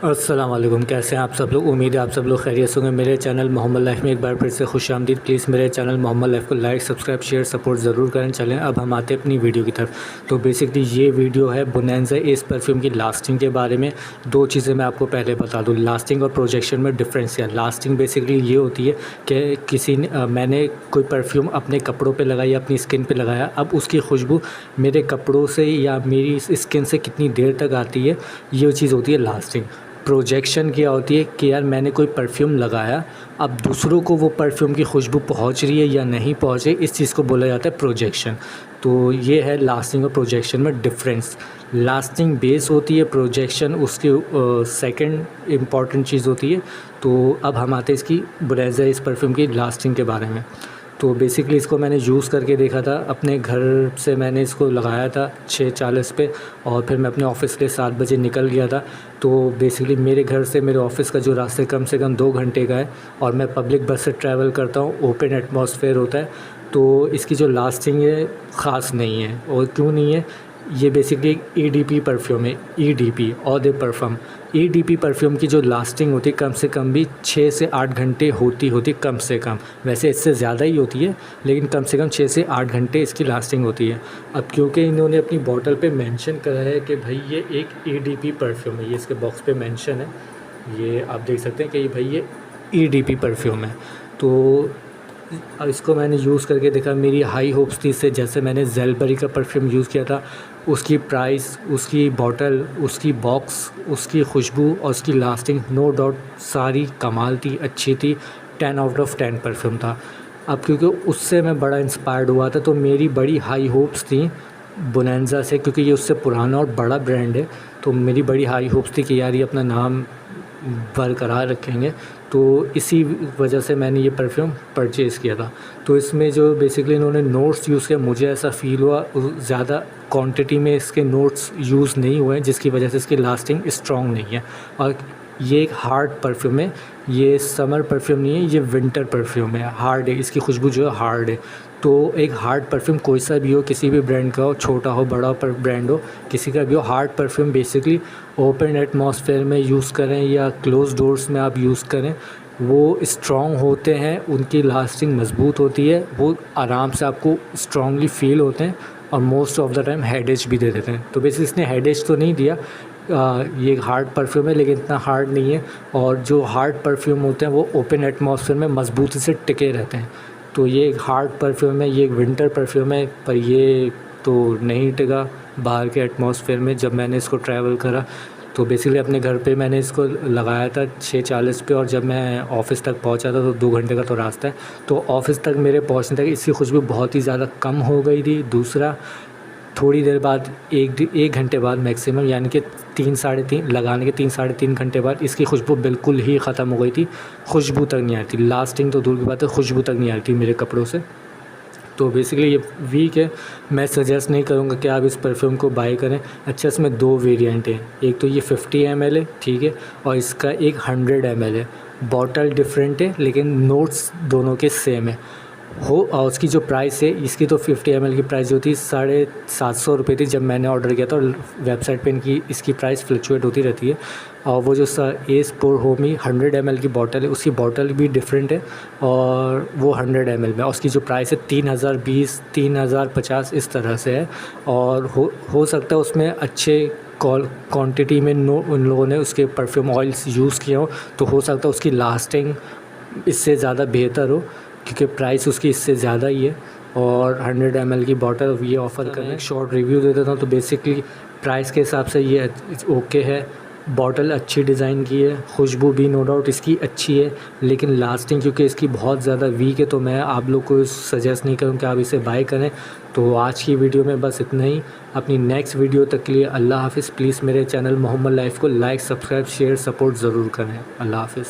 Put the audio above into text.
अस्सलाम वालेकुम। कैसे हैं आप सब लोग? उम्मीद है आप सब लोग खैरियत होंगे। मेरे चैनल मोहम्मद लाइफ में एक बार फिर से खुशामदीद। प्लीज़ मेरे चैनल मोहम्मद लाइफ को लाइक, सब्सक्राइब, शेयर, सपोर्ट ज़रूर करें। चलें अब हम आते हैं अपनी वीडियो की तरफ। तो बेसिकली ये वीडियो है बोनेंजा एस परफ्यूम की लास्टिंग के बारे में। दो चीज़ें मैं आपको पहले बता दूँ, लास्टिंग और प्रोजेक्शन में डिफरेंस है। लास्टिंग बेसिकली ये होती है कि मैंने कोई परफ्यूम अपने कपड़ों पर लगाया, अपनी स्किन पर लगाया, अब उसकी खुशबू मेरे कपड़ों से या मेरी स्किन से कितनी देर तक आती है, ये चीज़ होती है लास्टिंग। प्रोजेक्शन क्या होती है कि यार मैंने कोई परफ्यूम लगाया, अब दूसरों को वो परफ्यूम की खुशबू पहुंच रही है या नहीं पहुंच रही, इस चीज़ को बोला जाता है प्रोजेक्शन। तो ये है लास्टिंग और प्रोजेक्शन में डिफरेंस। लास्टिंग बेस होती है, प्रोजेक्शन उसकी सेकंड इम्पॉर्टेंट चीज़ होती है। तो अब हम आते हैं इसकी बोनेंजा इस परफ्यूम की लास्टिंग के बारे में। तो बेसिकली इसको मैंने यूज़ करके देखा था, अपने घर से मैंने इसको लगाया था 6:40 पे, और फिर मैं अपने ऑफ़िस के लिए 7 बजे निकल गया था। तो बेसिकली मेरे घर से मेरे ऑफ़िस का जो रास्ते कम से कम 2 घंटे का है, और मैं पब्लिक बस से ट्रैवल करता हूँ, ओपन एटमॉस्फेयर होता है। तो इसकी जो लास्टिंग है ख़ास नहीं है। और क्यों नहीं है? ये बेसिकली एक EDP परफ्यूम है, EDP और दे परफ्यूम। EDP परफ्यूम की जो लास्टिंग होती है कम से कम भी 6 से 8 घंटे होती कम से कम। वैसे इससे ज़्यादा ही होती है, लेकिन कम से कम 6 से 8 घंटे इसकी लास्टिंग होती है। अब क्योंकि इन्होंने अपनी बॉटल पे मेंशन करा है कि भाई ये एक EDP परफ्यूम है, ये इसके बॉक्स पे मेंशन है, ये आप देख सकते हैं कि भाई ये EDP परफ्यूम है। तो अब इसको मैंने यूज़ करके देखा, मेरी हाई होप्स थी इससे। जैसे मैंने ज़ेलबरी का परफ्यूम यूज़ किया था, उसकी प्राइस, उसकी बॉटल, उसकी बॉक्स, उसकी खुशबू और उसकी लास्टिंग नो डाउट सारी कमाल थी, अच्छी थी, 10 आउट ऑफ 10 परफ्यूम था। अब क्योंकि उससे मैं बड़ा इंस्पायर्ड हुआ था, तो मेरी बड़ी हाई होप्स थी बोनेंजा से, क्योंकि ये उससे पुराना और बड़ा ब्रांड है। तो मेरी बड़ी हाई होप्स थी कि यार ये अपना नाम बरकरार रखेंगे। तो इसी वजह से मैंने ये परफ्यूम परचेज़ किया था। तो इसमें जो बेसिकली इन्होंने नोट्स यूज़ किया, मुझे ऐसा फ़ील हुआ ज़्यादा क्वांटिटी में इसके नोट्स यूज़ नहीं हुए हैं, जिसकी वजह से इसकी लास्टिंग स्ट्रॉन्ग नहीं है। और ये एक हार्ड परफ्यूम है, ये समर परफ्यूम नहीं है, ये विंटर परफ्यूम है, हार्ड है, इसकी खुशबू जो है हार्ड है। तो एक हार्ड परफ्यूम कोई सा भी हो, किसी भी ब्रांड का हो, छोटा हो बड़ा ब्रांड हो, किसी का भी हो, hard perfume basically open atmosphere में यूज़ करें या क्लोज डोर्स में आप यूज़ करें, वो स्ट्रॉन्ग होते हैं, उनकी लास्टिंग मज़बूत होती है, वो आराम से आपको स्ट्रॉन्गली फ़ील होते हैं, और most of the time headache भी दे देते हैं। तो बेसिकली इसने हेड एज तो नहीं दिया, ये हार्ड परफ्यूम है लेकिन इतना हार्ड नहीं है। और जो हार्ड परफ्यूम होते हैं वो ओपन एटमॉस्फेयर में मज़बूती से टिके रहते हैं। तो ये एक हार्ड परफ्यूम है, ये एक विंटर परफ्यूम है, पर ये तो नहीं टिका बाहर के एटमॉस्फेयर में जब मैंने इसको ट्रैवल करा। तो बेसिकली अपने घर पे मैंने इसको लगाया था 6:40 पे, और जब मैं ऑफ़िस तक पहुंचा था तो 2 घंटे का तो रास्ता है, तो ऑफ़िस तक मेरे पहुंचने तक इसकी खुशबू बहुत ही ज़्यादा कम हो गई थी। दूसरा, थोड़ी देर बाद, एक घंटे बाद मैक्सिमम, यानी कि 3 साढ़े 3 लगाने के 3 साढ़े 3 घंटे बाद इसकी खुशबू बिल्कुल ही ख़त्म हो गई थी। खुशबू तक नहीं आ रही थी, लास्टिंग तो दूर की बात है, खुशबू तक नहीं आ रही थी मेरे कपड़ों से। तो बेसिकली ये वीक है, मैं सजेस्ट नहीं करूँगा कि आप इस परफ्यूम को बाय करें। अच्छा, इसमें 2 वेरिएंट हैं, एक तो ये 50 ml है, ठीक है, और इसका एक 100 ml है। बॉटल डिफरेंट है लेकिन नोट्स दोनों के सेम है। और उसकी जो प्राइस है, इसकी तो 50 ml की प्राइस जो थी 750 रुपये थी जब मैंने ऑर्डर किया था, और वेबसाइट पे इसकी प्राइस फ्लक्चुएट होती रहती है। और वो जो एस पोर होमी 100 ml की बॉटल है, उसकी बॉटल भी डिफरेंट है, और वो 100 ml में, और उसकी जो प्राइस है 3020, 3050 इस तरह से है। और हो सकता है उसमें अच्छे क्वांटिटी में उन लोगों ने उसके परफ्यूम ऑयल्स यूज़ किए हो, तो हो सकता है उसकी लास्टिंग इससे ज़्यादा बेहतर हो, क्योंकि प्राइस उसकी इससे ज़्यादा ही है। और 100 ml की बॉटल ये ऑफ़र करें। एक शॉर्ट रिव्यू दे देता हूँ। तो बेसिकली प्राइस के हिसाब से ये ओके है, बॉटल अच्छी डिज़ाइन की है, खुशबू भी नो डाउट इसकी अच्छी है, लेकिन लास्टिंग क्योंकि इसकी बहुत ज़्यादा वीक है, तो मैं आप लोग को सजेस्ट नहीं करूँ कि आप इसे बाय करें। तो आज की वीडियो में बस इतना ही। अपनी नेक्स्ट वीडियो तक के लिए अल्लाह हाफ़िज़। प्लीज़ मेरे चैनल मोहम्मद लाइफ को लाइक, सब्सक्राइब, शेयर, सपोर्ट ज़रूर करें। अल्लाह हाफ़िज़।